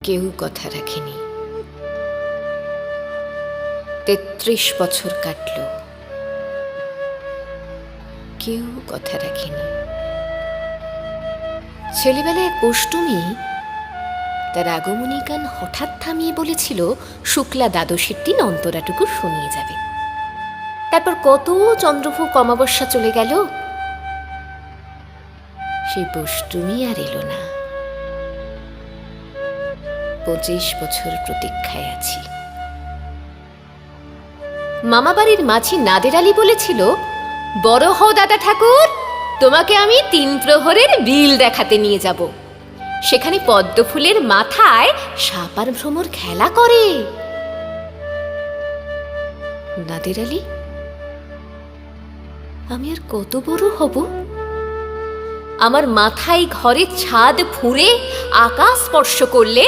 কেউ কথা রাখেনি। ৩৩ বছর কাটল, কেউ কথা রাখেনি। ছেলেবেলায় এক অষ্টমী তার আগমনী গান হঠাৎ থামিয়ে বলেছিল শুক্লা দ্বাদশীর দিন অন্তরাটুকু শুনিয়ে যাবে। তারপর কত চন্দ্রভোগ অমাবস্যা চলে গেল, সেই অষ্টমী আর এলো না। ২৫ বছর প্রতীক্ষায় আছি। মামাবাড়ির মাঝি নাদের আলী বলেছিল, বড় হও দাদা ঠাকুর, তোমাকে আমি ৩ প্রহরের বিল দেখাতে নিয়ে যাব। সেখানে পদ্মফুলের মাথায় সাপ আর ভ্রমর খেলা করে। নাদের আলী, আমি আর কত বড় হব? আমার মাথায় ঘরের ছাদ ফুঁড়ে আকাশ স্পর্শ করলে